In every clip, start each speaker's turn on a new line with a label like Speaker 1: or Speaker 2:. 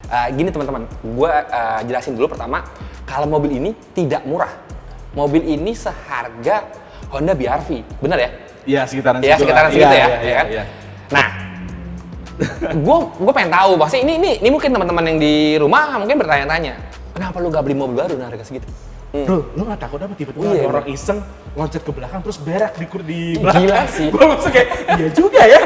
Speaker 1: Gini teman-teman, gue jelasin dulu pertama, kalau mobil ini tidak murah. Mobil ini seharga Honda BR-V, benar ya?
Speaker 2: Iya, sekitaran
Speaker 1: ya,
Speaker 2: segitu.
Speaker 1: Sekitaran segitu ya, kan?
Speaker 2: Iya.
Speaker 1: Nah, gue pengen tahu, pasti ini mungkin teman-teman yang di rumah mungkin bertanya-tanya, kenapa lu gak beli mobil baru harga segitu?
Speaker 2: Bro, lu gak takut apa tiba-tiba ada orang iseng loncat ke belakang terus berak di belakang?
Speaker 1: Gila sih.
Speaker 2: Gue maksud kayak, iya juga ya.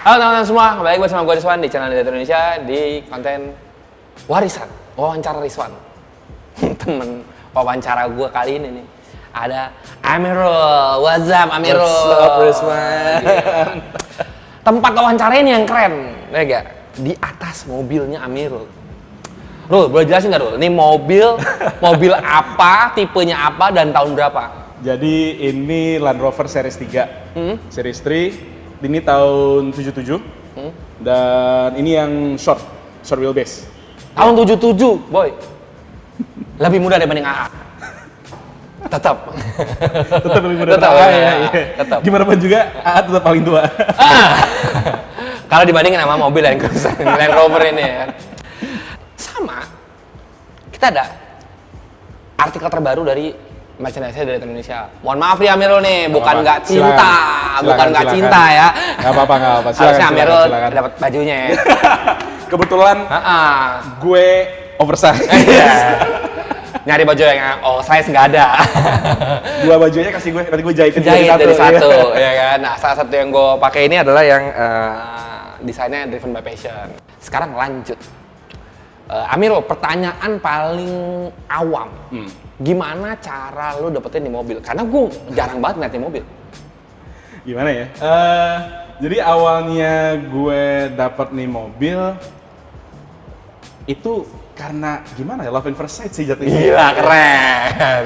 Speaker 1: Halo teman-teman semua, kembali lagi bersama gue Rizwan di channel Data Indonesia di konten Warisan, Wawancara Rizwan. Temen wawancara gue kali ini nih, ada Amirul. What's up Amirul?
Speaker 2: What's up Rizwan?
Speaker 1: Tempat wawancara ini yang keren, ya gak? Di atas mobilnya Amirul. Rul, boleh jelasin gak Rul? Ini mobil apa, tipenya apa, dan tahun berapa?
Speaker 2: Jadi ini Land Rover Series 3, Series 3. Ini tahun 77 dan ini yang short wheelbase.
Speaker 1: Tahun 77, boy. Lebih muda dibanding AA. Tetap
Speaker 2: lebih muda.
Speaker 1: Tetap.
Speaker 2: Tetap. Gimana pun juga AA tetap paling tua.
Speaker 1: Kalau dibandingin sama mobil Land Rover ini ya. Sama. Kita ada artikel terbaru dari merchandise dari Indonesia. Mohon maaf ya Amirul nih, bukan nggak cinta, bukan nggak cinta ya.
Speaker 2: Nggak apa-apa.
Speaker 1: Harusnya Amirul dapat bajunya ya.
Speaker 2: Kebetulan gue oversize.
Speaker 1: Nyari baju yang oversize nggak ada.
Speaker 2: Dua bajunya kasih gue, nanti gue jahitin
Speaker 1: dari satu, ya kan. Nah, salah satu yang gue pakai ini adalah yang desainnya driven by passion. Sekarang lanjut. Amirul, pertanyaan paling awam. Gimana cara lo dapetin di mobil? Karena gue jarang banget ngeliat di mobil.
Speaker 2: Gimana ya? Jadi awalnya gue dapet nih mobil itu karena gimana ya? Love in first sight sih jatuhnya.
Speaker 1: Gila, keren.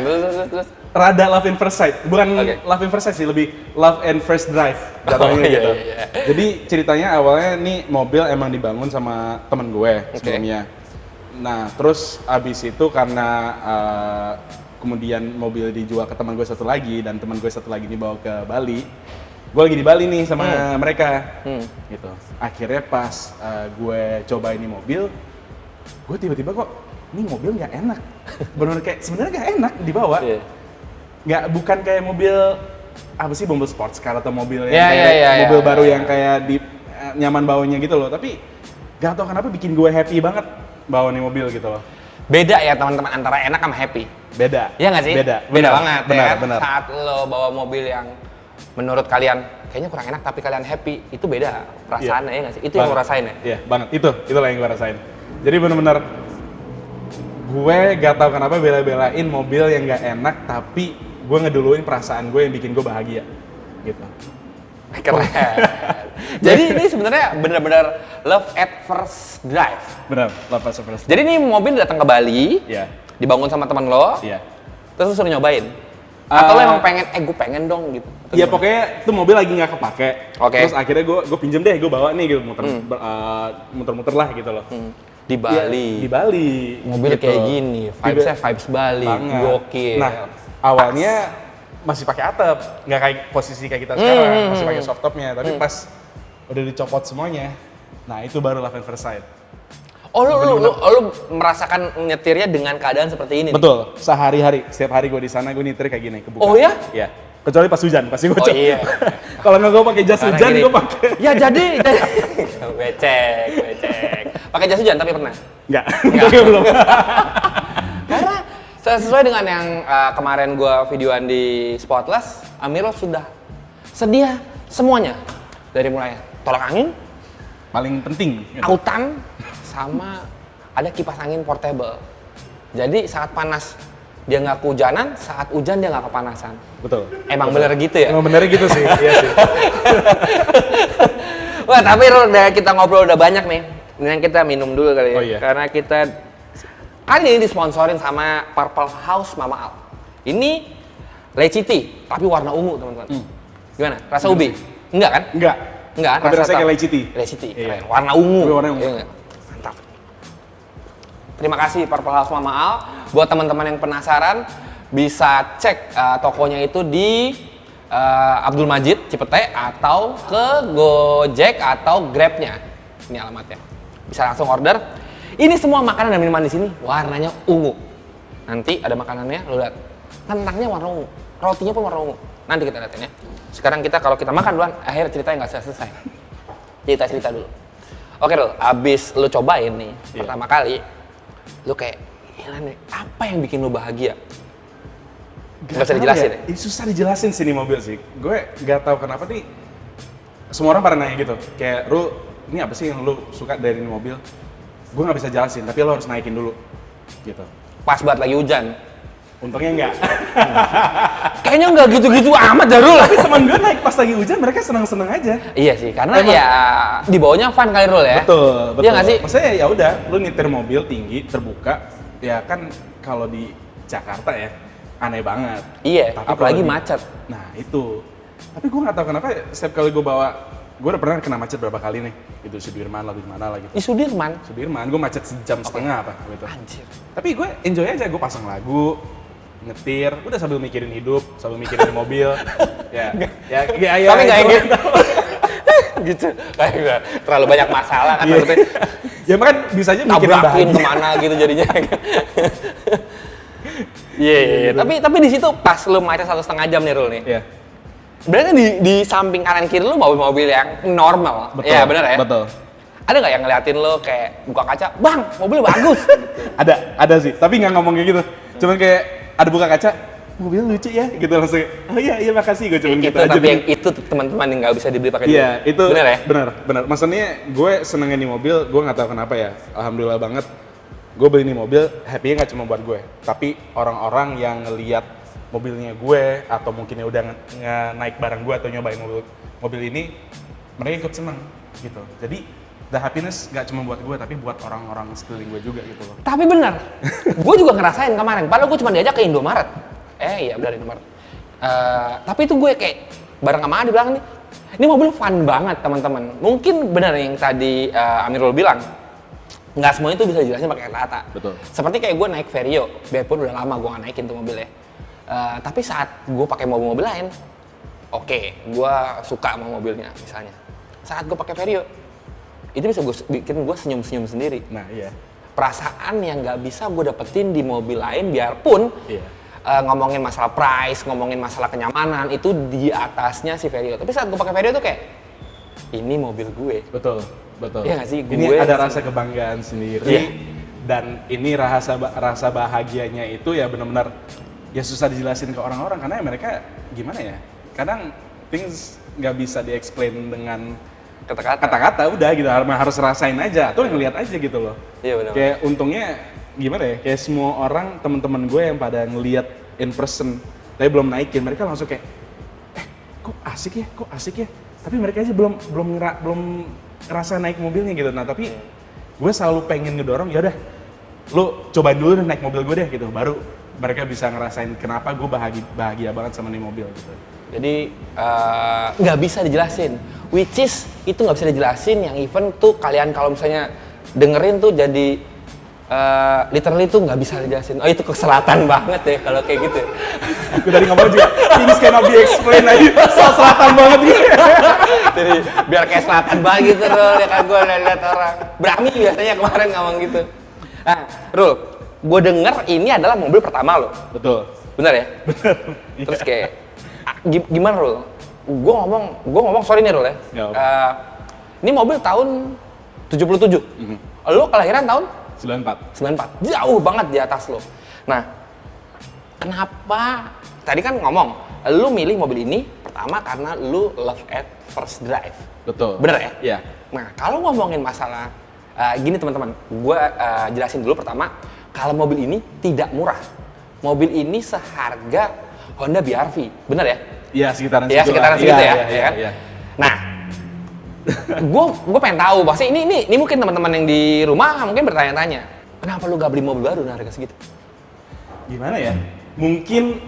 Speaker 1: Terus.
Speaker 2: Rada love in first sight, bukan love in first sight sih, lebih love and first drive jatuhnya gitu. Iya. Jadi ceritanya awalnya nih mobil emang dibangun sama temen gue sebelumnya. Nah, terus abis itu karena kemudian mobil dijual ke teman gue satu lagi dan teman gue satu lagi dibawa ke Bali. Gue lagi di Bali nih sama mereka, gitu. Akhirnya pas gue coba ini mobil, gue tiba-tiba kok ini mobil nggak enak. Bener kayak sebenarnya nggak enak dibawa. Bukan kayak mobil apa sih, mobil sports car atau mobil yang mobil baru yang kayak di nyaman bawanya gitu loh. Tapi gak tau kenapa bikin gue happy banget bawa nih mobil gitu loh.
Speaker 1: Beda ya teman-teman antara enak sama happy.
Speaker 2: Beda.
Speaker 1: Iya nggak sih?
Speaker 2: Beda
Speaker 1: banget.
Speaker 2: Benar.
Speaker 1: Saat lo bawa mobil yang menurut kalian kayaknya kurang enak tapi kalian happy, itu beda perasaannya, ya nggak sih? Itu yang lo rasain ya?
Speaker 2: Iya banget. Itulah yang gue rasain. Jadi benar-benar gue gak tau kenapa bela-belain mobil yang gak enak tapi gue ngeduluin perasaan gue yang bikin gue bahagia gitu.
Speaker 1: Keren. Jadi ini sebenarnya benar-benar love at first drive.
Speaker 2: Benar, love at first drive.
Speaker 1: Jadi ini mobil datang ke Bali, dibangun sama teman lo, terus lo suruh nyobain. Atau lo emang pengen, gue pengen dong gitu.
Speaker 2: Iya pokoknya itu mobil lagi nggak kepake. Terus akhirnya gue pinjem deh, gue bawa nih gitu, muter-muter lah gitu loh.
Speaker 1: Di Bali.
Speaker 2: Di Bali.
Speaker 1: Mobil gitu. Kayak gini, vibes-nya vibes Bali, gokil.
Speaker 2: Nah awalnya masih pakai atap, nggak kayak posisi kayak kita sekarang, masih pakai soft topnya. Tapi pas udah dicopot semuanya, nah itu baru love at first sight.
Speaker 1: Oh lu merasakan nyetirnya dengan keadaan seperti ini?
Speaker 2: Betul, sehari-hari, setiap hari gue di sana gue nyetir kayak gini, kebuka.
Speaker 1: Oh ya?
Speaker 2: Iya. Kecuali pas hujan, pasti gue
Speaker 1: coba. Oh iya.
Speaker 2: Kalau nggak gue pakai jas hujan, gue pakai.
Speaker 1: Ya jadi. Becek. Pakai jas hujan tapi pernah?
Speaker 2: Nggak. Belum.
Speaker 1: Karena sesuai dengan yang kemarin gue videoan di Spotless, Amirul sudah sedia semuanya. Dari mulai tolak angin,
Speaker 2: paling penting,
Speaker 1: autan, sama ada kipas angin portable. Jadi saat panas dia nggak kehujanan, saat hujan dia nggak kepanasan.
Speaker 2: Betul.
Speaker 1: Emang bener gitu ya?
Speaker 2: Emang bener gitu sih, iya sih.
Speaker 1: Wah tapi udah kita ngobrol udah banyak nih. Mendingan kita minum dulu kali ya.
Speaker 2: Oh, iya.
Speaker 1: Karena kita kali ini disponsorin sama Purple House Mama Al. Ini leciti, tapi warna ungu teman-teman. Gimana? Rasa ubi? Enggak kan?
Speaker 2: Enggak.
Speaker 1: Enggak kan?
Speaker 2: Tapi rasanya kayak leciti.
Speaker 1: Leciti,
Speaker 2: Iya.
Speaker 1: keren. Warna ungu.
Speaker 2: Tapi warna ungu.
Speaker 1: Iya nggak? Mantap. Terima kasih Purple House Mama Al. Buat teman-teman yang penasaran, bisa cek tokonya itu di Abdul Majid Cipete atau ke Gojek atau Grab-nya. Ini alamatnya. Bisa langsung order. Ini semua makanan dan minuman di sini warnanya ungu. Nanti ada makanannya, lo lihat. Kentangnya warna ungu, rotinya pun warna ungu. Nanti kita lihatin ya. Sekarang kalau kita makan duluan, akhir ceritanya nggak selesai. Cerita dulu. Oke Rul, abis lu cobain nih pertama kali, lu kayak, gila nih, apa yang bikin lu bahagia? Gak bisa dijelasin ya?
Speaker 2: Ini susah dijelasin sih nih mobil sih. Gue gak tahu kenapa nih, semua orang pada nanya gitu. Kayak, Rul, ini apa sih yang lu suka dari ini mobil? Gue gak bisa jelasin, tapi lo harus naikin dulu. Gitu.
Speaker 1: Pas banget lagi hujan.
Speaker 2: Untungnya enggak.
Speaker 1: Kayaknya nggak gitu-gitu amat Darul.
Speaker 2: Tapi teman gue naik pas lagi hujan, mereka senang-senang aja.
Speaker 1: Iya sih, karena ya di bawahnya fun kali Rul ya.
Speaker 2: Betul.
Speaker 1: Iya nggak sih?
Speaker 2: Maksudnya ya udah, lu nyetir mobil tinggi, terbuka, ya kan kalau di Jakarta ya, aneh banget.
Speaker 1: Iya,
Speaker 2: Tapi
Speaker 1: apalagi
Speaker 2: kalau di-
Speaker 1: macet.
Speaker 2: Nah itu. Tapi gue nggak tahu kenapa setiap kali gue bawa, gue udah pernah kena macet berapa kali nih. Itu Sudirman lah, di mana lah gitu.
Speaker 1: Di Sudirman.
Speaker 2: Sudirman, gue macet sejam setengah apa gitu.
Speaker 1: Anjir.
Speaker 2: Tapi gue enjoy aja, gue pasang lagu, nyetir, udah sambil mikirin hidup, sambil mikirin mobil. ya.
Speaker 1: Tapi nggak yang gitu. Gitu. Kayak terlalu banyak masalah kan.
Speaker 2: Iya.
Speaker 1: Maksudnya
Speaker 2: Ya makan bisa aja mikirin
Speaker 1: tabrakin
Speaker 2: bahagia.
Speaker 1: kemana gitu jadinya. Iya. Tapi di situ pas lu macet 1,5 jam nih Rul nih.
Speaker 2: Iya.
Speaker 1: Berarti di samping kanan kiri lu mobil-mobil yang normal.
Speaker 2: Betul.
Speaker 1: Iya benar ya.
Speaker 2: Betul.
Speaker 1: Ada nggak yang ngeliatin lo kayak buka kaca, bang mobilnya bagus.
Speaker 2: Ada sih, tapi nggak ngomong kayak gitu. Cuman kayak ada buka kaca, mobil lucu ya, gitu langsung. Oh iya makasih, gue cuman
Speaker 1: Itu
Speaker 2: gitu aja.
Speaker 1: tapi yang itu teman-teman yang nggak bisa dibeli pakai
Speaker 2: Iya,
Speaker 1: duit.
Speaker 2: itu
Speaker 1: benar ya.
Speaker 2: benar. Maksudnya gue senengnya nih mobil, gue nggak tahu kenapa ya. Alhamdulillah banget, gue beli nih mobil, happy-nya nggak cuma buat gue, tapi orang-orang yang ngelihat mobilnya gue atau mungkin ya udah naik barang gue atau nyobain mobil ini, mereka ikut seneng gitu. Jadi the happiness gak cuma buat gue, tapi buat orang-orang sekeliling gue juga gitu loh.
Speaker 1: Tapi benar, gue juga ngerasain kemarin. Padahal gue cuma diajak ke Indomaret. Iya benar Indomaret. Tapi itu gue kayak bareng sama Adi bilang nih, ini mobil fun banget teman-teman. Mungkin benar yang tadi Amirul bilang, nggak semuanya itu bisa dijelasin pakai kata-kata.
Speaker 2: Betul.
Speaker 1: Seperti kayak gue naik Vario, biarpun udah lama gue nggak naikin tuh mobilnya. Tapi saat gue pakai mobil-mobil lain, oke, gue suka sama mobilnya misalnya. Saat gue pakai Vario, itu bisa bikin gue senyum-senyum sendiri.
Speaker 2: Nah iya.
Speaker 1: Perasaan yang nggak bisa gue dapetin di mobil lain, biarpun ngomongin masalah price, ngomongin masalah kenyamanan, itu di atasnya si Vario. Tapi saat gue pakai Vario tuh kayak, ini mobil gue.
Speaker 2: Betul.
Speaker 1: Iya nggak sih?
Speaker 2: Ini
Speaker 1: Gue
Speaker 2: ada
Speaker 1: sih.
Speaker 2: rasa kebanggaan sendiri.
Speaker 1: Iya.
Speaker 2: Dan ini rasa bahagianya itu ya benar-benar ya susah dijelasin ke orang-orang karena ya mereka gimana ya? Kadang things nggak bisa di-explain dengan kata-kata udah gitu, harus rasain aja atau ngeliat aja gitu loh.
Speaker 1: Iya benar.
Speaker 2: Kayak untungnya gimana ya? Kayak semua orang teman-teman gue yang pada ngeliat in person tapi belum naikin, mereka langsung kayak kok asik ya? Tapi mereka aja belum ngerasa naik mobilnya gitu. Nah, tapi gue selalu pengen ngedorong, ya udah lu cobain dulu deh naik mobil gue deh gitu, baru mereka bisa ngerasain kenapa gue bahagia banget sama nih mobil gitu.
Speaker 1: Jadi nggak bisa dijelasin, which is itu nggak bisa dijelasin. Yang event tuh kalian kalau misalnya dengerin tuh jadi literally tuh nggak bisa dijelasin. Oh itu keselatan banget ya kalau kayak gitu.
Speaker 2: Gue tadi ngomong juga, things cannot be explained aja, selatan banget gitu.
Speaker 1: Jadi biar kayak selatan banget gitu Rul, ya kan gue lihat orang. Brahmi biasanya kemarin ngomong gitu. Nah, Rul, gue denger ini adalah mobil pertama lo.
Speaker 2: Betul.
Speaker 1: Bener ya? Terus kayak gimana Rul? Gue ngomong sorry nih Rul ya. Ini mobil tahun 77. Lo kelahiran tahun 94. Jauh banget di atas lo. Nah, kenapa tadi kan ngomong lo milih mobil ini pertama karena lo love at first drive.
Speaker 2: Betul.
Speaker 1: Bener ya?
Speaker 2: Iya.
Speaker 1: Nah, kalau ngomongin masalah gini teman-teman, gue jelasin dulu pertama, kalau mobil ini tidak murah. Mobil ini seharga Honda BR-V, bener ya?
Speaker 2: Iya, sekitaran
Speaker 1: Ya,
Speaker 2: segitu.
Speaker 1: sekitaran segitu ya,
Speaker 2: Iya,
Speaker 1: kan?
Speaker 2: iya.
Speaker 1: Nah, gue pengen tahu, pasti ini mungkin teman-teman yang di rumah mungkin bertanya-tanya, kenapa lu gak beli mobil baru dengan harga segitu?
Speaker 2: Gimana ya? Mungkin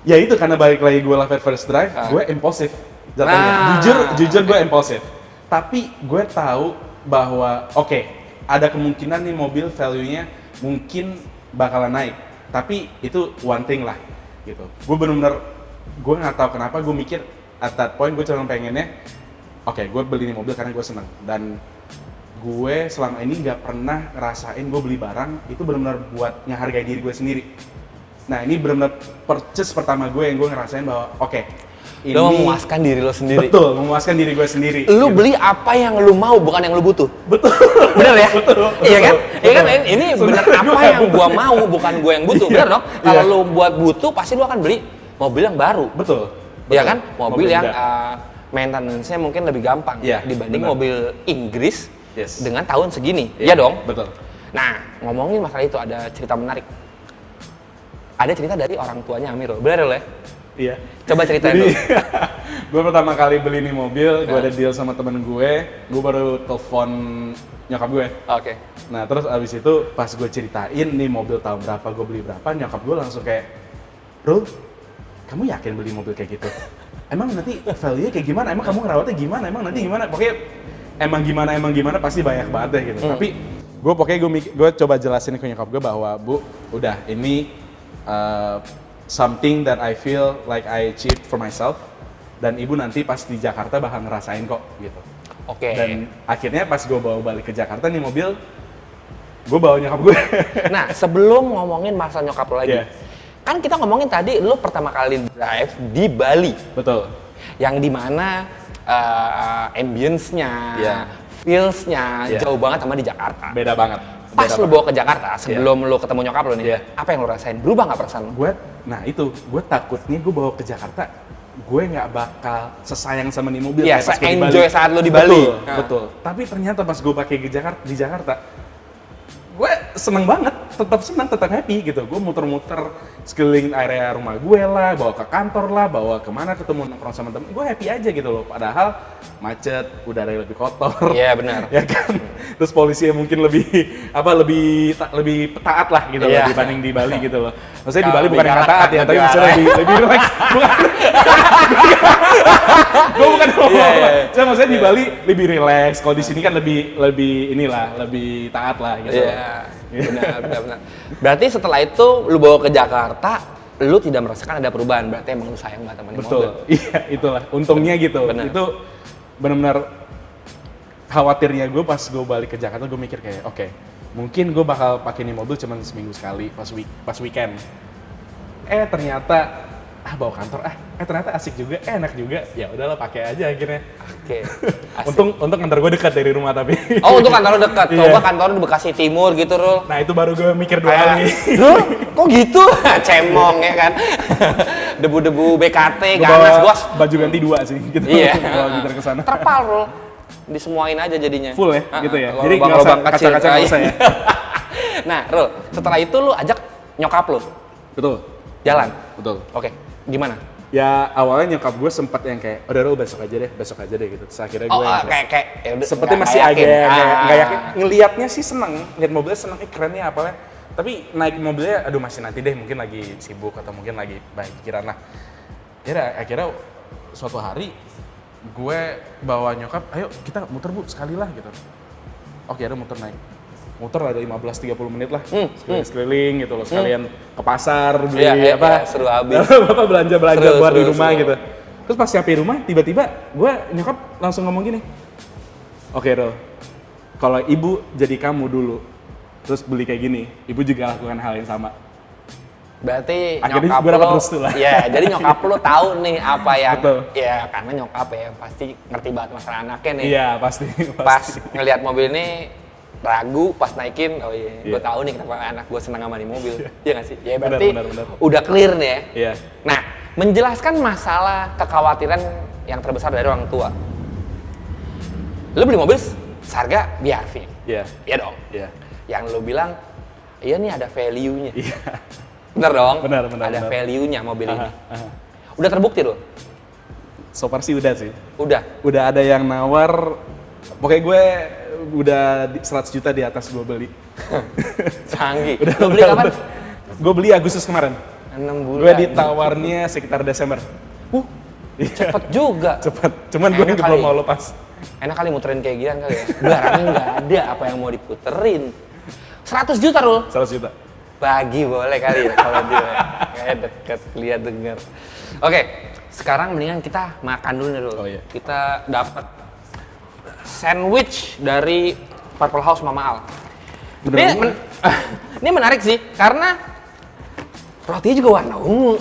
Speaker 2: Ya itu karena balik lagi gue love at first drive, gue impulsif jatuhnya. Jujur gue impulsif. Tapi gue tahu bahwa oke, ada kemungkinan nih mobil value-nya mungkin bakalan naik. Tapi itu one thing lah gitu. Gue bener-bener, gue nggak tahu kenapa gue mikir at that point gue cuma pengennya oke, gue beli nih mobil karena gue seneng. Dan gue selama ini nggak pernah ngerasain gue beli barang itu benar-benar buat ngehargai diri gue sendiri. Nah ini benar-benar purchase pertama gue yang gue ngerasain bahwa oke, ini
Speaker 1: lo memuaskan diri lo sendiri.
Speaker 2: Betul, memuaskan diri gue sendiri.
Speaker 1: Lu beli apa yang lu mau, bukan yang lu butuh.
Speaker 2: Betul.
Speaker 1: Bener ya?
Speaker 2: Betul.
Speaker 1: Iya kan? Iya kan? Ini bener apa yang gua mau, bukan gua yang butuh. Bener dong? Kalau lu buat butuh, pasti lu akan beli mobil yang baru.
Speaker 2: Betul.
Speaker 1: Iya kan? Mobil yang
Speaker 2: muda.
Speaker 1: maintenance-nya mungkin lebih gampang dibanding mobil Inggris dengan tahun segini. Iya dong?
Speaker 2: Betul.
Speaker 1: Nah, ngomongin masalah itu ada cerita menarik. Ada cerita dari orang tuanya Amir, bener lo ya?
Speaker 2: Iya.
Speaker 1: Coba ceritain dulu.
Speaker 2: Gue pertama kali beli nih mobil, gue ada deal sama temen gue baru telepon nyokap gue.
Speaker 1: Oke.
Speaker 2: Nah terus abis itu pas gue ceritain nih mobil tahun berapa, gue beli berapa, nyokap gue langsung kayak, Rul, kamu yakin beli mobil kayak gitu? Emang nanti value-nya kayak gimana? Emang kamu ngerawatnya gimana? Emang nanti gimana? Pokoknya emang gimana pasti banyak banget deh gitu. Tapi gue coba jelasin ke nyokap gue bahwa Bu, udah ini something that I feel like I achieved for myself, dan ibu nanti pas di Jakarta bakal ngerasain kok gitu.
Speaker 1: Oke.
Speaker 2: Dan akhirnya pas gue bawa balik ke Jakarta nih mobil, gue bawa nyokap gue.
Speaker 1: Nah sebelum ngomongin masalah nyokap lo lagi, kan kita ngomongin tadi lo pertama kali drive di Bali.
Speaker 2: Betul.
Speaker 1: Yang dimana ambience-nya, feels-nya jauh banget sama di Jakarta.
Speaker 2: Beda banget.
Speaker 1: Pas lo bawa ke Jakarta, sebelum lo ketemu nyokap lo nih, apa yang lo rasain? Berubah nggak perasaan lo?
Speaker 2: Gue takutnya gue bawa ke Jakarta, gue nggak bakal sesayang sama nih mobil.
Speaker 1: Iya, se-enjoy saat lo di Bali.
Speaker 2: Betul. Tapi ternyata pas gue pakai di Jakarta, gue seneng banget, tetap senang, tetap happy gitu. Gue muter-muter sekeliling area rumah gue lah, bawa ke kantor lah, bawa kemana ketemu nongkrong sama temen, gue happy aja gitu loh. Padahal macet, udara yang lebih kotor.
Speaker 1: Iya benar.
Speaker 2: Ya kan. Terus polisinya mungkin lebih taat lah gitu loh dibanding di Bali gitu loh. Maksudnya di Bali bukan yang taat ya, tapi maksudnya lebih relax. Gue bukan ngomong. Saya maksudnya di Bali lebih relax. Kalau di sini kan lebih taat lah gitu.
Speaker 1: Iya. Benar. Berarti setelah itu lu bawa ke Jakarta, lu tidak merasakan ada perubahan. Berarti emang lu sayang banget sama mobil.
Speaker 2: Betul. Iya, itulah. Untungnya gitu.
Speaker 1: Bener.
Speaker 2: Itu benar-benar khawatirnya gue pas gue balik ke Jakarta, gue mikir kayak oke, mungkin gue bakal pakai nih mobil cuma seminggu sekali pas weekend. Ternyata bawa kantor ternyata asik juga, enak juga. Ya udahlah pakai aja akhirnya.
Speaker 1: Oke.
Speaker 2: Untung kantor gue dekat dari rumah tapi.
Speaker 1: Oh, untuk kantor lu dekat. Coba kantor di Bekasi Timur gitu, Rul.
Speaker 2: Nah, itu baru gue mikir dua kali.
Speaker 1: Rul, kok gitu? Cemong ya kan. Debu-debu BKT ganas, Bos.
Speaker 2: Baju ganti 2 sih gitu.
Speaker 1: Iya.
Speaker 2: Kalau kita ke sana.
Speaker 1: Terpal, Rul. Disemuain aja jadinya.
Speaker 2: Full ya, gitu ya. Jadi
Speaker 1: lubang kecil
Speaker 2: kaca-kaca nggak usah ya.
Speaker 1: Nah, Rul, setelah itu lu ajak nyokap lu.
Speaker 2: Betul.
Speaker 1: Jalan.
Speaker 2: Betul.
Speaker 1: Oke. Gimana?
Speaker 2: Ya awalnya nyokap gue sempat yang kayak udah Rul besok aja deh gitu. Terus akhirnya gue
Speaker 1: kayak ya udah,
Speaker 2: seperti masih agak nggak yakin. Ngelihatnya sih seneng, lihat mobilnya seneng, kerennya apalnya. Tapi naik mobilnya, aduh masih nanti deh, mungkin lagi sibuk atau mungkin lagi banyak pikiran lah. Ya akhirnya suatu hari gue bawa nyokap, ayo kita muter Bu sekali lah gitu. Oke, ada muter ada 15-30 menit lah, sekeliling gitu loh, sekalian ke pasar beli
Speaker 1: seru habis.
Speaker 2: Bapak belanja buat di rumah gitu. Terus pas sampai rumah tiba-tiba nyokap langsung ngomong gini, oke Rul, kalau ibu jadi kamu dulu terus beli kayak gini, ibu juga lakukan hal yang sama.
Speaker 1: Berarti
Speaker 2: akhirnya
Speaker 1: nyokap
Speaker 2: lo
Speaker 1: restu lah. Ya, jadi nyokap lo tahu nih apa yang ya karena nyokap ya pasti ngerti banget masalah anaknya nih.
Speaker 2: Iya, pasti.
Speaker 1: Pas ngelihat mobil ini ragu, pas naikin, gue tahu nih kenapa anak gue senang sama di mobil. Iya nggak sih? Ya berarti
Speaker 2: benar.
Speaker 1: udah clear nih ya.
Speaker 2: Iya.
Speaker 1: Nah, menjelaskan masalah kekhawatiran yang terbesar dari orang tua. Lo beli mobil seharga BRV.
Speaker 2: Iya.
Speaker 1: Iya dong.
Speaker 2: Iya.
Speaker 1: Yang lo bilang, iya nih ada value-nya.
Speaker 2: Iya.
Speaker 1: Bener dong?
Speaker 2: Benar.
Speaker 1: Ada value-nya mobil ini. Udah terbukti loh?
Speaker 2: So far sih udah sih.
Speaker 1: Udah
Speaker 2: Ada yang nawar, pokoknya gue udah 100 juta di atas gue beli.
Speaker 1: Canggih.
Speaker 2: Lo
Speaker 1: beli kapan?
Speaker 2: Gue beli Agustus kemarin.
Speaker 1: 6 bulan.
Speaker 2: Gue ditawarnya sekitar Desember.
Speaker 1: Cepet juga.
Speaker 2: Cepet. Cuman gue
Speaker 1: Enak
Speaker 2: belum
Speaker 1: kali.
Speaker 2: mau lepas.
Speaker 1: Enak kali muterin kayak gini kali ya. Barangnya nggak ada, apa yang mau diputerin. 100 juta, Rul.
Speaker 2: 100 juta.
Speaker 1: Bagi boleh kali ya kalau dia. Kayak deket, lihat denger. Oke, sekarang mendingan kita makan dulu nih, Rul.
Speaker 2: Oh, iya.
Speaker 1: Kita dapat sandwich dari Purple House Mama Al.
Speaker 2: Beneran?
Speaker 1: Ini menarik sih, karena rotinya juga warna ungu.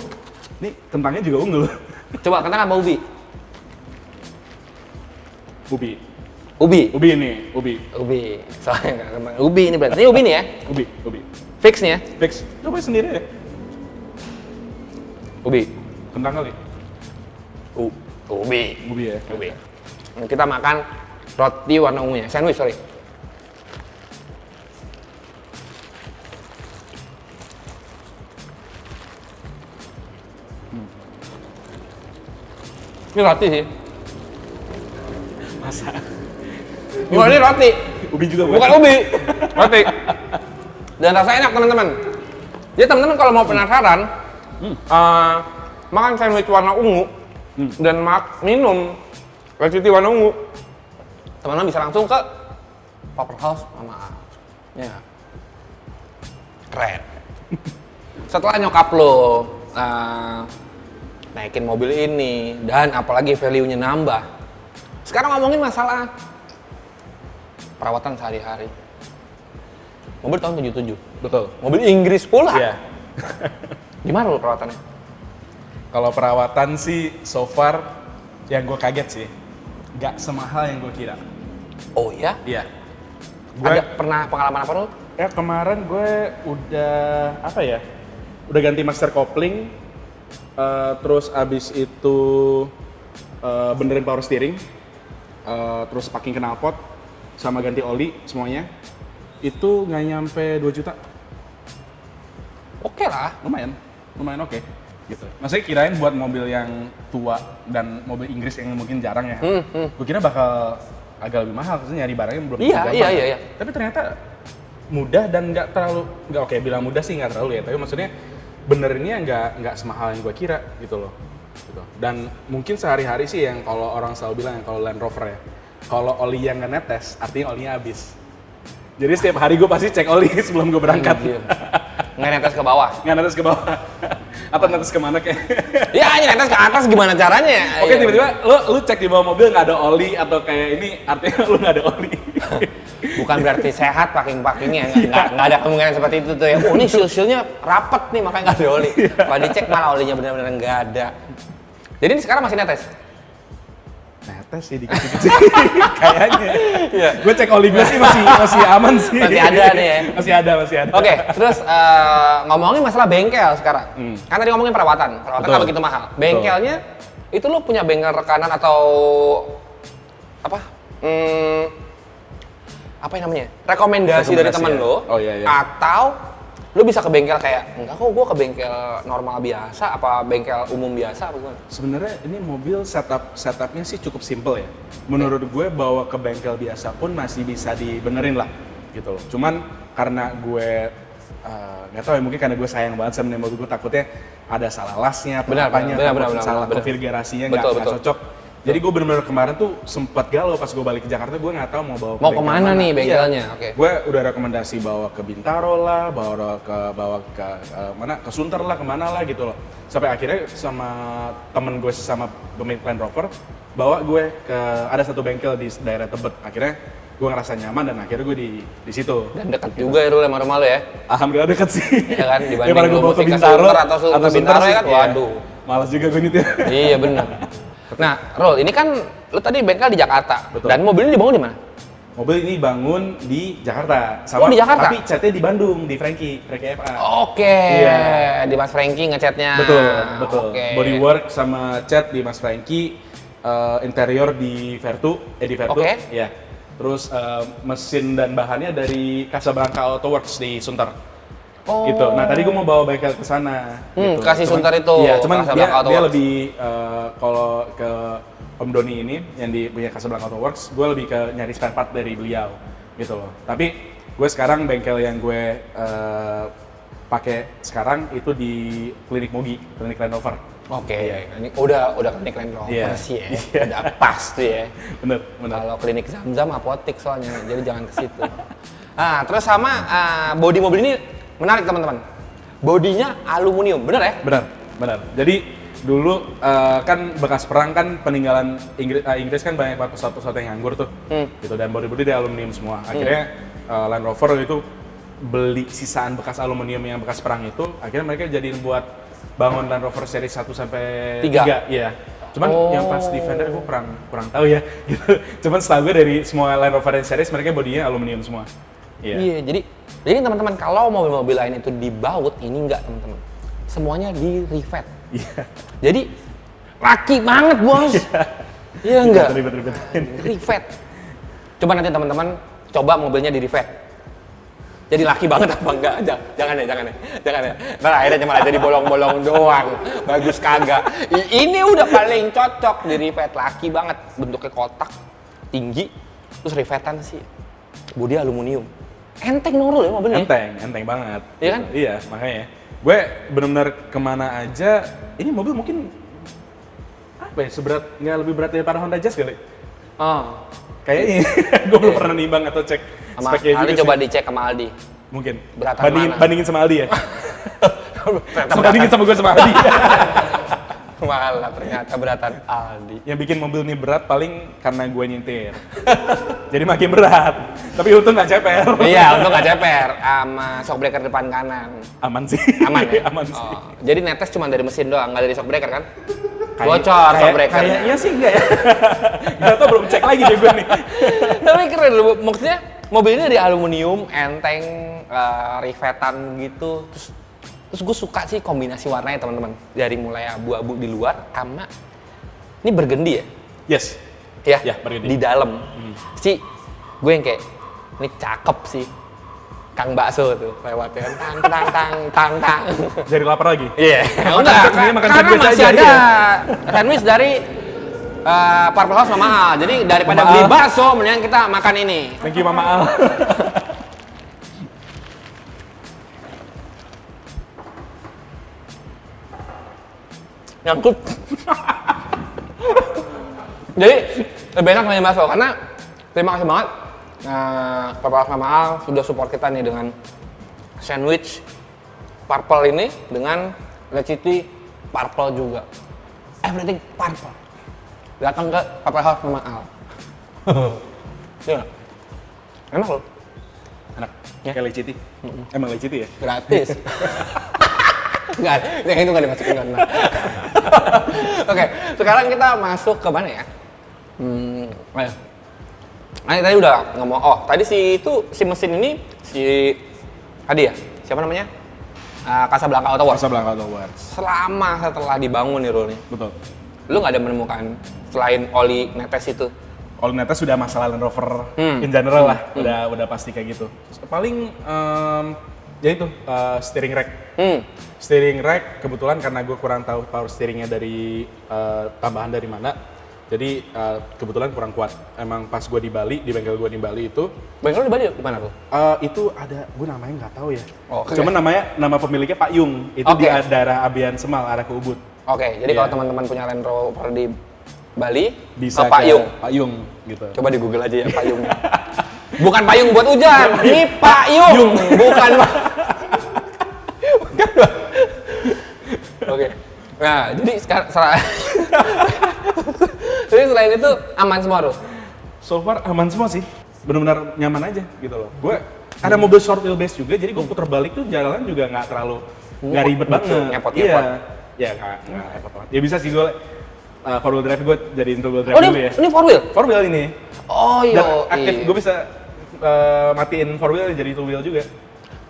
Speaker 2: Nih kentangnya juga unggul.
Speaker 1: Coba kentang apa ubi?
Speaker 2: Ubi.
Speaker 1: Ubi.
Speaker 2: Ubi ini, ubi.
Speaker 1: Ubi. Soalnya nggak kentang. Ubi ini berarti. Ini ubi nih ya?
Speaker 2: Ubi.
Speaker 1: Fix nih ya?
Speaker 2: Fix. Coba sendiri ya.
Speaker 1: Ubi.
Speaker 2: Kentang kali.
Speaker 1: Ubi.
Speaker 2: Ubi ya.
Speaker 1: Ubi. Kita makan roti warna ungunya. Sandwich, sorry. Ini roti sih.
Speaker 2: Masa?
Speaker 1: Bukan ini roti.
Speaker 2: Ubi juga
Speaker 1: Bukan ubi. Roti. Dan rasanya enak, teman-teman. Jadi teman-teman kalau mau penasaran, makan sandwich warna ungu dan minum roti warna ungu, teman-teman bisa langsung ke Purple House Mama Al. Ya. Keren. Setelah nyokap lo naikin mobil ini dan apalagi value-nya nambah. Sekarang ngomongin masalah perawatan sehari-hari. Mobil tahun 77.
Speaker 2: Betul.
Speaker 1: Mobil Inggris pula.
Speaker 2: Iya.
Speaker 1: Gimana lo perawatannya?
Speaker 2: Kalau perawatan sih so far yang gue kaget sih. Nggak semahal yang gue kira.
Speaker 1: Oh ya?
Speaker 2: Iya.
Speaker 1: Ada pernah pengalaman apa lo?
Speaker 2: Ya kemarin gue udah ganti master kopling, terus abis itu benerin power steering, terus packing knalpot, sama ganti oli semuanya. Itu nggak nyampe 2 juta.
Speaker 1: Oke lah.
Speaker 2: Lumayan oke. Gitu. Maksudnya kirain buat mobil yang tua dan mobil Inggris yang mungkin jarang ya, gue kira bakal agak lebih mahal, karena nyari barangnya belum gampang.
Speaker 1: Iya.
Speaker 2: Tapi ternyata mudah dan nggak oke, bilang mudah sih nggak terlalu ya, tapi maksudnya benerinnya nggak semahal yang gue kira gitu loh. Gitu. Dan mungkin sehari-hari sih yang kalau orang selalu bilang yang kalau Land Rover ya, kalau oli yang nggak netes artinya olinya habis. Jadi setiap hari gue pasti cek oli sebelum gue berangkat.
Speaker 1: Nggak netes ke bawah.
Speaker 2: Nggak netes ke bawah. Atau netes kemana kayak?
Speaker 1: Ya, netes ke atas gimana caranya?
Speaker 2: Oke, tiba-tiba lu cek di bawah mobil nggak ada oli atau kayak ini artinya lu nggak ada oli.
Speaker 1: Bukan berarti sehat packing-packingnya, nggak ada kemungkinan seperti itu tuh ya. Oh, ini seal-sealnya rapet nih makanya nggak ada oli. Kalau dicek malah olinya benar-benar nggak ada. Jadi ini sekarang masih netes?
Speaker 2: Netes sih dikit-dikit sih kayaknya. Iya. Gue cek oli gue sih masih aman sih.
Speaker 1: Masih ada nih ya?
Speaker 2: Masih ada.
Speaker 1: Oke, terus ngomongin masalah bengkel sekarang. Kan tadi ngomongin perawatan nggak begitu mahal. Bengkelnya, itu lo punya bengkel rekanan atau apa? Apa yang namanya? Rekomendasi dari teman
Speaker 2: ya?
Speaker 1: lo?
Speaker 2: Oh iya.
Speaker 1: Atau lo bisa ke bengkel kayak, enggak kok gue ke bengkel normal biasa, apa bengkel umum biasa, apa gimana?
Speaker 2: Sebenarnya ini mobil setupnya sih cukup simple ya. Menurut gue bawa ke bengkel biasa pun masih bisa dibenerin lah, gitu loh. Cuman karena gue nggak tahu ya, mungkin karena gue sayang banget sama mobil gue, takutnya ada salah lasnya, salah konfigurasinya nggak cocok. Jadi gue bener-bener kemarin tuh sempat galau pas gue balik ke Jakarta, gue nggak tahu mau bawa ke bengkel
Speaker 1: kemana nih bengkelnya?
Speaker 2: Iya.
Speaker 1: Oke.
Speaker 2: Gue udah rekomendasi bawa ke Bintaro lah, bawa ke mana, ke Sunter lah, kemana lah gitu loh. Sampai akhirnya sama temen gue sesama pemilik Land Rover, bawa gue ke ada satu bengkel di daerah Tebet. Akhirnya gue ngerasa nyaman dan akhirnya gue di situ.
Speaker 1: Dan dekat juga ya Rul sama rumah lo ya?
Speaker 2: Alhamdulillah dekat sih.
Speaker 1: Ya kan, dibanding
Speaker 2: daripada gue bawa ke Bintaro
Speaker 1: atau ke Bintaro ya kan, waduh.
Speaker 2: Males juga gue nyetir.
Speaker 1: Iya bener. Nah, Rul, ini kan lu tadi bengkel di Jakarta.
Speaker 2: Betul.
Speaker 1: Dan mobil ini dibangun di mana?
Speaker 2: Mobil ini bangun di Jakarta.
Speaker 1: Di Jakarta?
Speaker 2: Tapi catnya di Bandung, di Frankie FA.
Speaker 1: Oke.
Speaker 2: Iya.
Speaker 1: Di Mas Frankie ngecatnya.
Speaker 2: Betul.
Speaker 1: Oke.
Speaker 2: Bodywork sama cat di Mas Frankie, interior di Vertu.
Speaker 1: Oke.
Speaker 2: Iya. Terus mesin dan bahannya dari Casablanca Auto Works di Sunter.
Speaker 1: Oh.
Speaker 2: Gitu. Nah tadi gue mau bawa bengkel ke sana. Gitu.
Speaker 1: Kasih Sunter itu.
Speaker 2: Iya, cuman
Speaker 1: Casablanca Auto
Speaker 2: dia
Speaker 1: Works.
Speaker 2: lebih kalau ke Om Doni ini yang punya Casablanca Auto Works, gue lebih ke nyari spare part dari beliau gitu loh. Tapi gue sekarang bengkel yang gue pakai sekarang itu di klinik Mogi, klinik Land Rover.
Speaker 1: Oke, ini udah klinik Land Rover sih ya. Udah pas tuh ya.
Speaker 2: Bener.
Speaker 1: Kalau klinik Zam-Zam apotik soalnya, jadi jangan ke situ. Nah, terus sama bodi mobil ini menarik teman-teman. Bodinya aluminium, bener ya?
Speaker 2: Benar. Jadi dulu kan bekas perang kan peninggalan Inggris kan banyak banget pesawat-pesawat yang nganggur tuh, gitu, dan bodi-bodi dari aluminium semua. Akhirnya Land Rover itu beli sisaan bekas aluminium yang bekas perang itu, akhirnya mereka jadiin buat bangun Land Rover seri 1 sampai 3. Iya. Cuman yang pas Defender gue kurang tahu ya gitu. Cuman setahu gue dari semua Land Rover series mereka bodinya aluminium semua.
Speaker 1: Iya, jadi teman-teman kalau mobil-mobil lain itu dibaut, ini enggak teman-teman. Semuanya di revet.
Speaker 2: Iya.
Speaker 1: Jadi laki banget, Bos. Iya enggak?
Speaker 2: Ribet.
Speaker 1: Revet. Coba nanti teman-teman coba mobilnya di revet. Jadi laki banget apa enggak? Jangan ya. Ntar akhirnya cuma jadi bolong-bolong doang. Bagus kagak. Ini udah paling cocok di revet, laki banget. Bentuknya kotak, tinggi, terus revetan sih. Bodi aluminium. Enteng Nurul ya mobilnya.
Speaker 2: Enteng banget.
Speaker 1: Iya kan?
Speaker 2: Iya, makanya. Gue benar-benar kemana aja, ini mobil mungkin apa ya, nggak lebih berat daripada Honda Jazz kali? Kayaknya. Gue belum pernah nimbang atau cek speknya juga.
Speaker 1: Aldi coba dicek sama Aldi.
Speaker 2: Mungkin.
Speaker 1: Beratan
Speaker 2: bandingin sama Aldi ya? Bandingin sama gue sama Aldi.
Speaker 1: Malah ternyata beratan Aldi.
Speaker 2: Yang bikin mobil ini berat paling karena gue nyetir. Jadi makin berat. Tapi untung nggak ceper.
Speaker 1: Iya, untung nggak ceper. Sama shockbreaker depan kanan.
Speaker 2: Aman sih.
Speaker 1: Aman ya?
Speaker 2: Aman sih.
Speaker 1: Jadi netes cuma dari mesin doang, nggak dari shockbreaker kan? Bocor shockbreaker.
Speaker 2: Kayaknya sih enggak ya. Nggak tau, belum cek lagi deh gue nih.
Speaker 1: Tapi keren loh, maksudnya mobil ini dari aluminium, enteng, rivetan gitu. Terus gue suka sih kombinasi warnanya teman-teman. Dari mulai abu-abu di luar sama ini burgundy ya?
Speaker 2: Yes.
Speaker 1: Ya,
Speaker 2: burgundy.
Speaker 1: di dalam. Sih gue yang kayak ini cakep sih. Kang bakso tuh lewatnya tang.
Speaker 2: Jadi lapar lagi?
Speaker 1: Iya.
Speaker 2: Enggak, makan
Speaker 1: karena
Speaker 2: sandwich
Speaker 1: masih
Speaker 2: aja
Speaker 1: ada
Speaker 2: ya?
Speaker 1: sandwich dari Purple House Mama Al. Jadi daripada beli bakso, mendingan kita makan ini.
Speaker 2: Thank you Mama Al.
Speaker 1: Nyangkut. Jadi lebih enak nanya bakso karena terima kasih banget Purple House Mama Al sudah support kita nih dengan sandwich purple ini dengan leciti purple juga. Everything purple. Datang ke Purple House Mama Al. Iya. Enak loh.
Speaker 2: Enak.
Speaker 1: Ya?
Speaker 2: Kayak leciti. Emang leciti ya?
Speaker 1: Gratis. Enggak, yang itu nggak dimasukin kan. Oke, sekarang kita masuk ke mana ya? Ayo. Tadi udah ngomong, tadi si mesin ini, tadi ya, siapa namanya? Casablanca Auto Works.
Speaker 2: Casablanca Auto Works.
Speaker 1: Selama setelah dibangun nih, Rul nih.
Speaker 2: Betul.
Speaker 1: Lu nggak ada menemukan selain oli netes itu?
Speaker 2: Oli netes sudah masalah Land Rover in general lah, udah pasti kayak gitu. Paling ya itu steering rack. Steering rack kebetulan karena gue kurang tahu power steeringnya dari tambahan dari mana. Jadi kebetulan kurang kuat. Emang pas gue di Bali, di bengkel gue di Bali itu.
Speaker 1: Bengkel di Bali di mana tuh?
Speaker 2: Itu ada, gue namanya nggak tahu ya.
Speaker 1: Okay.
Speaker 2: Cuman nama pemiliknya Pak Yung. Itu di daerah Abian Semal, arah ke Ubud.
Speaker 1: Oke, jadi kalau teman-teman punya Land Rover di Bali,
Speaker 2: bisa
Speaker 1: Pak Yung.
Speaker 2: Pak Yung gitu.
Speaker 1: Coba di Google aja ya Pak Yung. Bukan payung buat hujan, ini Pak Yung. Bukan Pak. Oke. Nah, jadi jadi selain itu aman semua tuh.
Speaker 2: So far aman semua sih. Benar-benar nyaman aja gitu loh. Gue ada mobil short wheelbase juga, jadi gue putar balik tuh jalan juga nggak ribet banget.
Speaker 1: Ngepot.
Speaker 2: Iya, nggak ngepot banget. Ya bisa sih gue four wheel drive gue jadiin two wheel drive dulu ya.
Speaker 1: Ini four wheel?
Speaker 2: Four wheel ini.
Speaker 1: Oh iya.
Speaker 2: Dan aktif, gue bisa matiin four wheel jadi two wheel juga.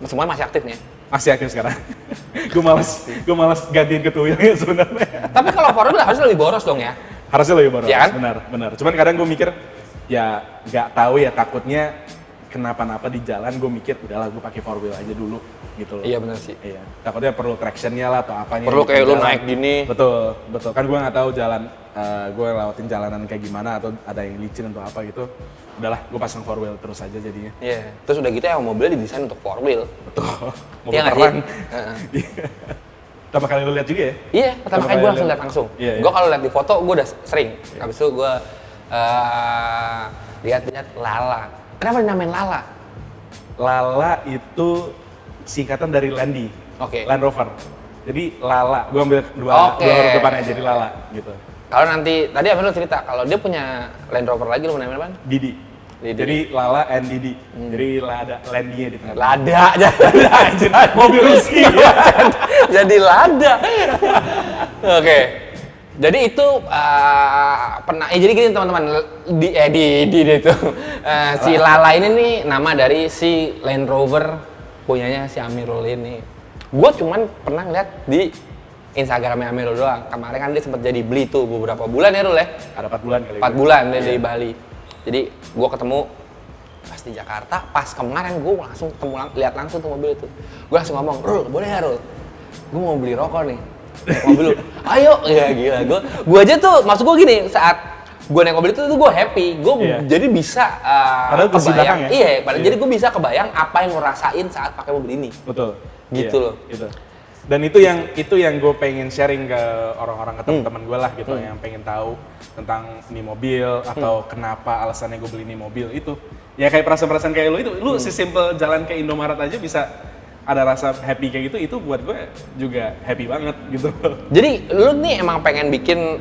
Speaker 1: Semuanya masih aktif nih.
Speaker 2: Masih aktif sekarang. gue malas gantiin ke two wheelnya sebenarnya.
Speaker 1: Tapi kalau four wheel harusnya lebih boros dong ya?
Speaker 2: Harusnya lebih boros,
Speaker 1: ya kan?
Speaker 2: benar. Cuman kadang gue mikir, ya nggak tahu ya, takutnya kenapa-napa di jalan, gue mikir udahlah gue pakai four wheel aja dulu gitu loh.
Speaker 1: Iya benar sih.
Speaker 2: Iya. Takutnya perlu tractionnya lah atau apanya.
Speaker 1: Perlu kayak lu
Speaker 2: jalan.
Speaker 1: naik gini.
Speaker 2: Betul. Kan gue nggak tahu jalan gue lewatin jalanan kayak gimana atau ada yang licin atau apa gitu, udahlah gue pasang 4 wheel terus aja jadinya.
Speaker 1: Iya. Terus udah gitu ya mobilnya didesain untuk 4 wheel.
Speaker 2: Betul. Mobil
Speaker 1: Iya nggak sih?
Speaker 2: perang. Pertama kali lu lihat juga ya?
Speaker 1: Iya, pertama kali gue langsung lihat langsung.
Speaker 2: Iya,
Speaker 1: Gue kalau lihat di foto gue udah sering. Habis itu gue lihat Lala. Kenapa dinamain Lala?
Speaker 2: Lala itu singkatan dari Landy.
Speaker 1: Oke.
Speaker 2: Land Rover. Jadi Lala, gue ambil dua huruf depannya jadi Lala gitu.
Speaker 1: Kalau nanti tadi Amir lo cerita kalau dia punya Land Rover lagi lo namain apa?
Speaker 2: Didi. Jadi Lala and Didi. Jadi ada Landy-nya di tengah.
Speaker 1: Lada, jadi
Speaker 2: Mobil Rusia.
Speaker 1: jadi Lada. Oke. Jadi itu pernah jadi gini teman-teman di itu si Lala ini nih nama dari si Land Rover punyanya si Amirul ini. Gue cuman pernah ngeliat di Instagramnya Amirul doang. Kemarin kan dia sempat jadi beli tuh beberapa bulan ya Rul ya?
Speaker 2: Ada 4 bulan kali.
Speaker 1: 4 bulan dia dari Bali. Jadi gue ketemu pas di Jakarta, pas kemarin gue langsung lihat langsung tuh mobil itu. Gue langsung ngomong, Rul boleh ya Rul? Gue mau beli rokok nih. Naik mobil lu, ayo, ya gila. Gue aja tuh, maksud gue gini, saat gue naik mobil itu tuh gue happy. Gue jadi bisa kebayang, jadi gue bisa kebayang apa yang gue rasain saat pakai mobil ini.
Speaker 2: Betul.
Speaker 1: Gitu loh.
Speaker 2: Gitu. Dan itu yang gue pengen sharing ke orang-orang, ke teman-teman gue lah gitu, yang pengen tahu tentang ini mobil atau kenapa alasannya gue beli ini mobil itu. Ya kayak perasaan-perasaan kayak lu sesimpel jalan ke Indomaret aja bisa ada rasa happy kayak gitu, itu buat gue juga happy banget gitu.
Speaker 1: Jadi lu nih emang pengen bikin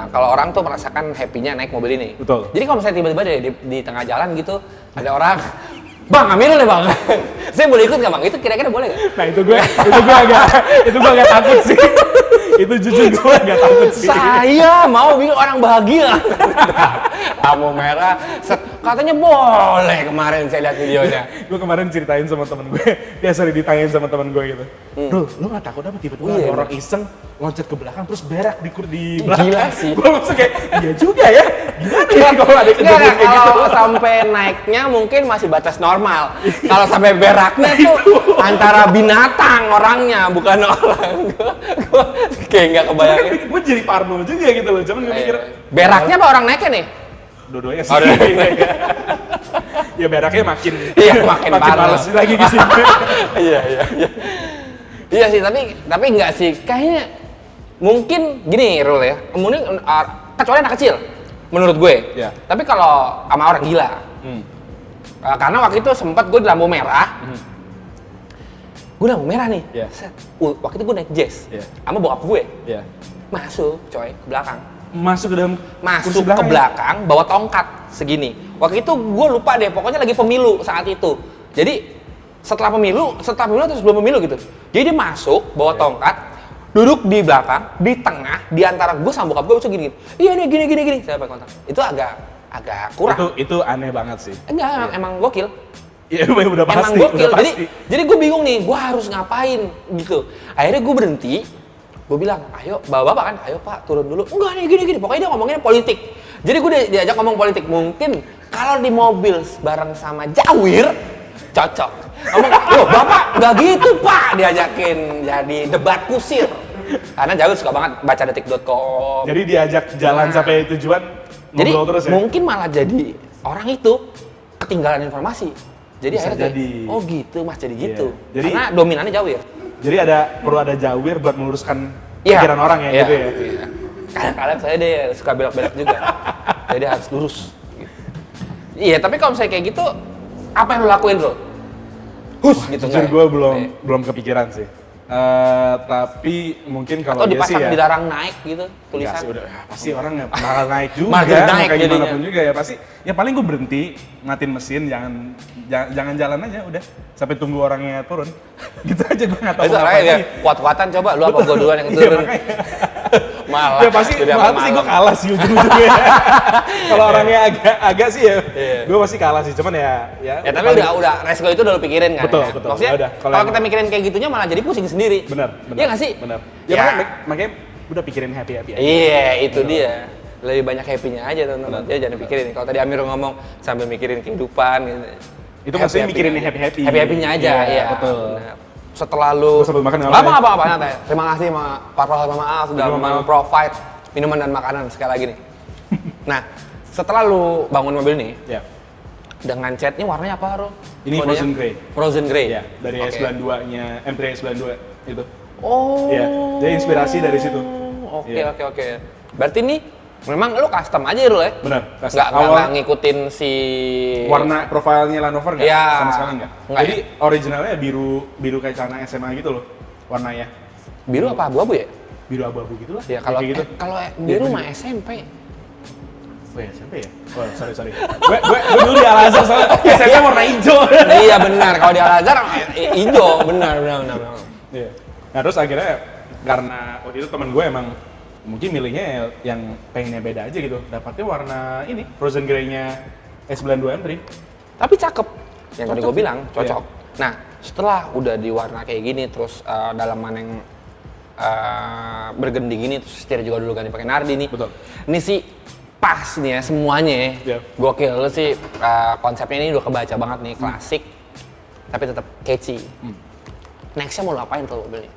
Speaker 1: kalau orang tuh merasakan happy-nya naik mobil ini.
Speaker 2: Betul.
Speaker 1: Jadi kalau misalnya tiba-tiba di tengah jalan gitu ada orang, Bang, Amirul ya Bang, saya boleh ikut nggak Bang? Itu kira-kira boleh nggak?
Speaker 2: Nah itu gue agak takut sih. Itu jujur gue agak takut sih.
Speaker 1: Saya mau bikin orang bahagia. Lampu merah, katanya boleh kemarin saya lihat videonya.
Speaker 2: Gue kemarin ceritain sama temen gue, dia sering ditanyain sama temen gue gitu. Bro, lu gak takut apa tiba-tiba ada orang iseng loncat ke belakang terus berak di belakang?
Speaker 1: Gila sih.
Speaker 2: Gue langsung kayak, iya juga ya. Gimana ya kalau ada kejadian kayak gitu?
Speaker 1: Kalau sampai naiknya mungkin masih batas normal. Kalau sampai beraknya tuh antara binatang orangnya, bukan orang. Gue kayak nggak kebayangin.
Speaker 2: Gue jadi parno juga gitu loh, cuman gue mikir.
Speaker 1: Beraknya apa orang naiknya nih?
Speaker 2: Dua-duanya sih. Ya beraknya makin
Speaker 1: makin
Speaker 2: males lagi di sini.
Speaker 1: Iya sih, tapi enggak sih. Kayaknya mungkin gini Rul ya. Mungkin kecuali anak kecil menurut gue.
Speaker 2: Ya.
Speaker 1: Tapi kalau sama orang gila. Karena waktu itu sempat gue di lampu merah. Gue lampu merah nih.
Speaker 2: Yeah.
Speaker 1: Waktu itu gue naik Jazz sama bokap gue.
Speaker 2: Yeah.
Speaker 1: Masuk coy ke belakang.
Speaker 2: Masuk
Speaker 1: ke belakang bawa tongkat segini. Waktu itu gue lupa deh, pokoknya lagi pemilu saat itu. Jadi setelah pemilu atau sebelum pemilu gitu. Jadi dia masuk bawa tongkat, duduk di belakang, di tengah, di antara gue sama bokap gue bisa gini. Iya nih gini. Saya pakai kontak. Itu agak kurang.
Speaker 2: Itu aneh banget sih.
Speaker 1: Enggak, emang gokil.
Speaker 2: Iya udah pasti.
Speaker 1: Emang gokil.
Speaker 2: Udah pasti.
Speaker 1: Jadi gue bingung nih, gue harus ngapain gitu. Akhirnya gue berhenti. Gue bilang, ayo bapak kan, ayo pak turun dulu. Enggak nih gini. Pokoknya dia ngomongin politik. Jadi gue diajak ngomong politik. Mungkin kalau di mobil bareng sama Jawir, cocok. Ngomong, loh bapak nggak gitu pak. Diajakin jadi debat kusir. Karena Jawir suka banget baca detik.com.
Speaker 2: Jadi diajak jalan sampai tujuan, ngobrol terus ya?
Speaker 1: Mungkin malah jadi orang itu ketinggalan informasi. Jadi
Speaker 2: bisa
Speaker 1: akhirnya
Speaker 2: jadi.
Speaker 1: Oh gitu mas, jadi gitu.
Speaker 2: Jadi,
Speaker 1: karena dominannya Jawir.
Speaker 2: Jadi perlu ada Jawir buat meluruskan pikiran orang ya gitu ya?
Speaker 1: Iya. Kadang-kadang saya deh suka belok-belok juga. Jadi harus lurus. Gitu. Iya, tapi kalau misalnya kayak gitu, apa yang lo lakuin bro? Gitu
Speaker 2: jujur gue belum kepikiran sih. Tapi mungkin kalau
Speaker 1: atau
Speaker 2: dia sih
Speaker 1: dipasang
Speaker 2: ya
Speaker 1: dilarang naik gitu tulisan.
Speaker 2: sih, udah pasti orang nggak bakal naik juga.
Speaker 1: Mager naik
Speaker 2: kayak
Speaker 1: jadinya.
Speaker 2: gimana pun juga ya pasti. Ya paling gue berhenti, matiin mesin, jangan jalan aja udah sampai tunggu orangnya turun. Gitu aja gue nggak tahu.
Speaker 1: Itu orangnya ya kuat-kuatan coba lu apa gue duluan yang turun. Malah.
Speaker 2: Ya pasti gue kalah sih ujung-ujungnya. Kalau orangnya agak sih ya, gue pasti kalah sih. Cuman ya
Speaker 1: tapi udah resiko itu udah lu pikirin kan.
Speaker 2: Betul.
Speaker 1: Maksudnya
Speaker 2: Yaudah,
Speaker 1: kalau kita mikirin kayak gitunya malah jadi pusing sendiri.
Speaker 2: Bener.
Speaker 1: Iya nggak sih?
Speaker 2: Bener.
Speaker 1: Ya.
Speaker 2: Makanya udah pikirin happy aja.
Speaker 1: Iya, itu dia. Lebih banyak happy-nya aja teman-teman. Ya jangan pikirin. Kalau tadi Amir ngomong sambil mikirin kehidupan gitu.
Speaker 2: Itu maksudnya mikirin happy.
Speaker 1: Happy-nya aja, iya.
Speaker 2: Betul.
Speaker 1: Benar. Setelah lu
Speaker 2: sambil makan
Speaker 1: apa santai. Terima kasih sama Pak Maaf sudah men-provide minuman dan makanan sekali lagi nih. Nah, setelah lu bangun mobil nih,
Speaker 2: Ya.
Speaker 1: dengan catnya warnanya apa, Ro?
Speaker 2: Ini
Speaker 1: Kodenya?
Speaker 2: frozen grey.
Speaker 1: Frozen grey?
Speaker 2: Ya, dari
Speaker 1: Oke.
Speaker 2: S92-nya, M3 S92 itu.
Speaker 1: Oh.
Speaker 2: Iya, jadi inspirasi dari situ.
Speaker 1: Oke,
Speaker 2: Iya.
Speaker 1: oke. Berarti nih, memang lu custom aja ya, Ro ya?
Speaker 2: Benar.
Speaker 1: Nggak ngikutin si...
Speaker 2: warna profilnya Land Rover nggak?
Speaker 1: Iya.
Speaker 2: Sama sekali nggak.
Speaker 1: Nggak
Speaker 2: Jadi originalnya biru kayak celana SMA gitu loh warnanya.
Speaker 1: Biru apa abu-abu ya?
Speaker 2: Biru abu-abu gitu lah.
Speaker 1: Ya kalau
Speaker 2: kayak gitu.
Speaker 1: kalau biru
Speaker 2: Iya,
Speaker 1: mah SMP.
Speaker 2: Oh ya, SMP ya? Oh, sorry. gue dulu di Al-Azhar soalnya SMP warna hijau.
Speaker 1: Iya benar, kalau di Al-Azhar hijau, benar.
Speaker 2: Iya. Nah terus akhirnya karena waktu itu teman gue emang mungkin milihnya yang pengennya beda aja gitu. Dapatnya warna ini, frozen grey-nya S92 M3.
Speaker 1: Tapi cakep. Yang tadi gue bilang
Speaker 2: Iya.
Speaker 1: cocok. Nah, setelah udah diwarna kayak gini, terus dalaman yang bergendi gini, terus setir juga dulu ganti pakai Nardi nih.
Speaker 2: Betul.
Speaker 1: Ini sih pas nih ya semuanya ya.
Speaker 2: Iya.
Speaker 1: Gokil lu sih konsepnya ini udah kebaca banget nih, klasik tapi tetap catchy. Nextnya mau lu apain tuh mobilnya?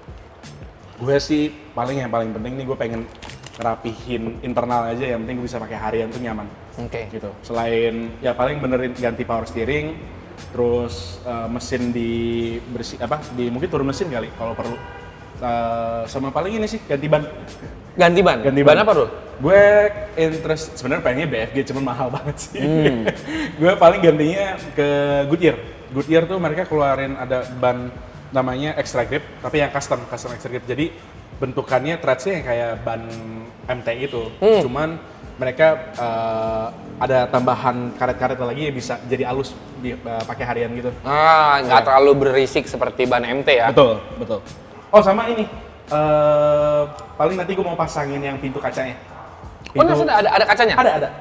Speaker 2: Gue sih yang paling penting nih gue pengen rapihin internal aja, yang penting gue bisa pakai harian tuh nyaman.
Speaker 1: Oke.
Speaker 2: Gitu. Selain ya paling benerin ganti power steering, terus mesin mungkin turun mesin kali kalau perlu. Sama paling ini sih ganti ban.
Speaker 1: Ganti ban? Ban apa tuh?
Speaker 2: Gue interest sebenarnya pengennya BFG cuman mahal banget sih. Gue paling gantinya ke Goodyear. Goodyear tuh mereka keluarin ada ban namanya extra grip tapi yang custom extra grip. Jadi bentukannya treadsnya yang kayak ban MT itu. Cuman mereka ada tambahan karet-karet lagi yang bisa jadi halus pakai harian gitu.
Speaker 1: Nggak terlalu berisik seperti ban MT ya?
Speaker 2: Betul. Oh sama ini, paling nanti gue mau pasangin yang pintu kacanya.
Speaker 1: Oh, ada kacanya?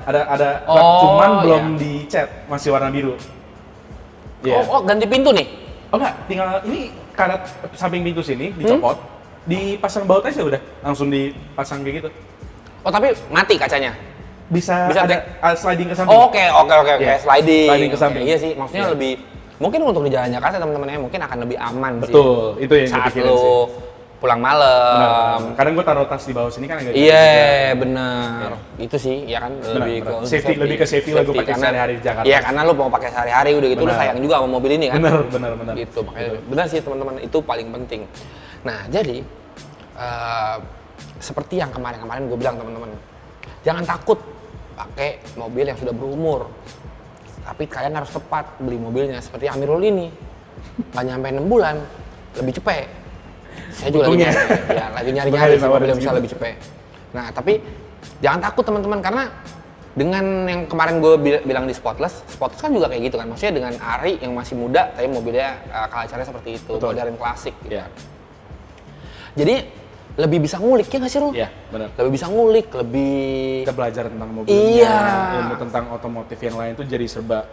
Speaker 2: Ada.
Speaker 1: Oh,
Speaker 2: Cuman belum
Speaker 1: iya.
Speaker 2: dicat, masih warna biru. Iya.
Speaker 1: Oh, ganti pintu nih?
Speaker 2: Oh enggak, tinggal ini karet samping pintu sini dicopot, dipasang baut aja udah, langsung dipasang kayak gitu.
Speaker 1: Oh, tapi mati kacanya?
Speaker 2: Bisa ada sliding ke samping.
Speaker 1: Oke,
Speaker 2: Iya.
Speaker 1: sliding
Speaker 2: Sliding ke samping.
Speaker 1: Iya sih, maksudnya
Speaker 2: Iya.
Speaker 1: lebih mungkin untuk di jalan Jakarta teman-temannya mungkin akan lebih aman sih.
Speaker 2: Betul, itu yang
Speaker 1: saat
Speaker 2: dipikirin
Speaker 1: lu
Speaker 2: sih.
Speaker 1: pulang malam.
Speaker 2: Benar. Kadang gue taruh tas di bawah sini kan agak
Speaker 1: Iya, benar. Itu sih, ya kan lebih
Speaker 2: benar.
Speaker 1: ke
Speaker 2: Safety, lebih ke safety lah gue pakai
Speaker 1: karena-
Speaker 2: sehari-hari di Jakarta.
Speaker 1: Iya, karena lu mau pakai sehari-hari udah gitu lu
Speaker 2: Benar.
Speaker 1: sayang juga sama mobil ini kan.
Speaker 2: Benar.
Speaker 1: Gitu, makanya benar sih teman-teman, itu paling penting. Nah, jadi seperti yang kemarin-kemarin gue bilang teman-teman, jangan takut pakai mobil yang sudah berumur. Tapi kalian harus tepat beli mobilnya, seperti Amirul ini. Nggak nyampe 6 bulan, lebih cepet. Saya juga
Speaker 2: Untungnya.
Speaker 1: lagi nyari-nyari
Speaker 2: Sama
Speaker 1: mobil yang
Speaker 2: dari
Speaker 1: bisa
Speaker 2: segitu.
Speaker 1: lebih cepet. Nah, tapi jangan takut teman-teman, karena dengan yang kemarin gue bilang di Spotless kan juga kayak gitu kan. Maksudnya dengan Ari yang masih muda, tapi mobilnya culture-nya seperti itu,
Speaker 2: Betul.
Speaker 1: modern klasik gitu.
Speaker 2: Iya.
Speaker 1: Jadi lebih bisa ngulik ya nggak sih, Ru?
Speaker 2: Iya, benar.
Speaker 1: Lebih bisa ngulik, lebih...
Speaker 2: Kita belajar tentang mobilnya,
Speaker 1: Iya.
Speaker 2: ilmu tentang otomotif yang lain tuh jadi serba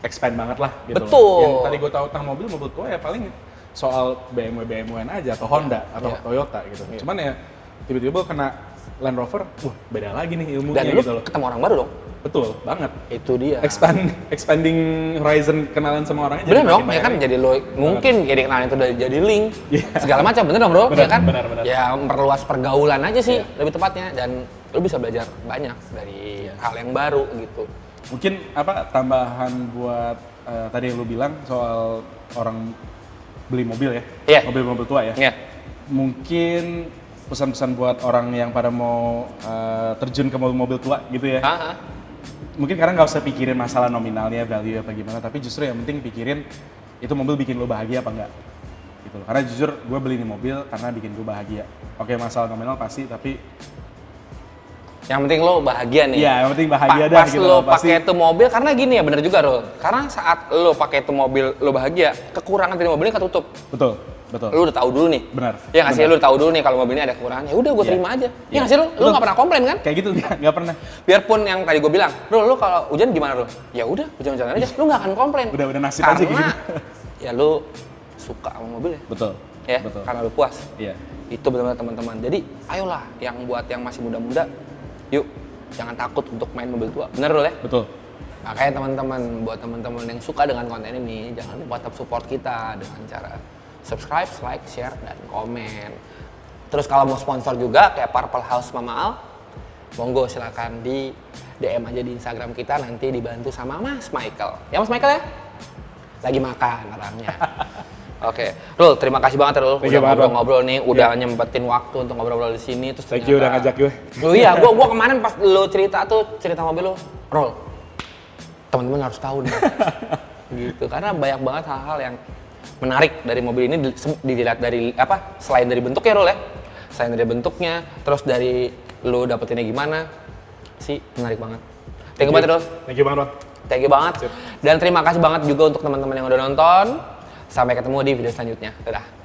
Speaker 2: expand banget lah gitu.
Speaker 1: Betul.
Speaker 2: Loh. Yang tadi gue tahu tentang mobil gue ya paling soal BMW-an aja atau Honda atau
Speaker 1: Iya.
Speaker 2: Toyota gitu.
Speaker 1: Iya.
Speaker 2: Cuman ya tiba-tiba kena Land Rover, beda lagi nih ilmunya
Speaker 1: Dan lu
Speaker 2: gitu loh.
Speaker 1: ketemu orang baru dong?
Speaker 2: Betul banget.
Speaker 1: Itu dia.
Speaker 2: Expanding horizon kenalan sama orangnya.
Speaker 1: Bener
Speaker 2: jadi
Speaker 1: dong,
Speaker 2: makin
Speaker 1: ya kan
Speaker 2: banyak.
Speaker 1: jadi lo mungkin jadi kenalin itu jadi link
Speaker 2: Iya.
Speaker 1: segala macam, bener dong bro,
Speaker 2: Bener,
Speaker 1: ya kan?
Speaker 2: bener.
Speaker 1: Ya memperluas pergaulan aja sih
Speaker 2: Iya.
Speaker 1: lebih tepatnya, dan lo bisa belajar banyak dari hal yang baru gitu.
Speaker 2: Mungkin tambahan buat tadi yang lu bilang soal orang beli mobil ya,
Speaker 1: Iya.
Speaker 2: mobil-mobil tua ya.
Speaker 1: Ya,
Speaker 2: Mungkin pesan-pesan buat orang yang pada mau terjun ke mobil-mobil tua gitu ya. Mungkin karena nggak usah pikirin masalah nominalnya, value apa gimana, tapi justru yang penting pikirin itu mobil bikin lo bahagia apa enggak. Gitu loh. Karena jujur gue beli ini mobil karena bikin gue bahagia. Oke, masalah nominal pasti, tapi
Speaker 1: yang penting lo bahagia nih.
Speaker 2: iya yang penting bahagia dah
Speaker 1: Pas
Speaker 2: gitu
Speaker 1: lo
Speaker 2: loh. Pasti
Speaker 1: pakai itu mobil, karena gini ya bener juga Rul, karena saat lo pakai itu mobil lo bahagia, kekurangan dari mobilnya ketutup.
Speaker 2: betul.
Speaker 1: Lu udah tahu dulu nih.
Speaker 2: Benar.
Speaker 1: Ya nggak sih,
Speaker 2: Benar.
Speaker 1: lu udah tahu dulu nih kalau mobilnya ada kekurangan. Ya udah gue
Speaker 2: Iya.
Speaker 1: terima aja. Ya
Speaker 2: Iya.
Speaker 1: nggak sih lu
Speaker 2: Betul.
Speaker 1: nggak pernah komplain kan?
Speaker 2: Kayak gitu nggak pernah.
Speaker 1: Biarpun yang tadi gue bilang, lu kalau hujan gimana lu? Ya udah, hujan-hujanan aja. Lu nggak akan komplain.
Speaker 2: Udah nasib aja gitu.
Speaker 1: Karena ya lu suka sama mobilnya.
Speaker 2: Betul.
Speaker 1: Ya,
Speaker 2: Betul.
Speaker 1: karena lu puas.
Speaker 2: Iya.
Speaker 1: Itu benar-benar teman-teman. Jadi, ayolah yang buat yang masih muda-muda, yuk jangan takut untuk main mobil tua. Bener Rul ya?
Speaker 2: Betul.
Speaker 1: Makanya teman-teman, buat teman-teman yang suka dengan konten ini, jangan lupa tetap support kita dengan cara subscribe, like, share, dan komen. Terus kalau mau sponsor juga kayak Purple House Mama Al, monggo silakan di DM aja di Instagram kita, nanti dibantu sama Mas Michael. Ya Mas Michael ya? Lagi makan orangnya. Oke, Rul, terima kasih banget Rul udah ngobrol-ngobrol nih, udah nyempetin waktu untuk ngobrol-ngobrol di sini. Terus
Speaker 2: thank you udah ngajak gue.
Speaker 1: Oh iya, gua kemarin pas lo cerita mobil lo, Rul, teman-teman harus tahu nih. Gitu, karena banyak banget hal-hal yang menarik dari mobil ini dilihat dari apa? Selain dari bentuknya Rul ya. Selain dari bentuknya, terus dari lo dapetinnya gimana sih, menarik banget. Thank you banget Rul.
Speaker 2: Thank you banget.
Speaker 1: Thank you banget. Dan terima kasih banget juga untuk teman-teman yang udah nonton. Sampai ketemu di video selanjutnya. Dadah.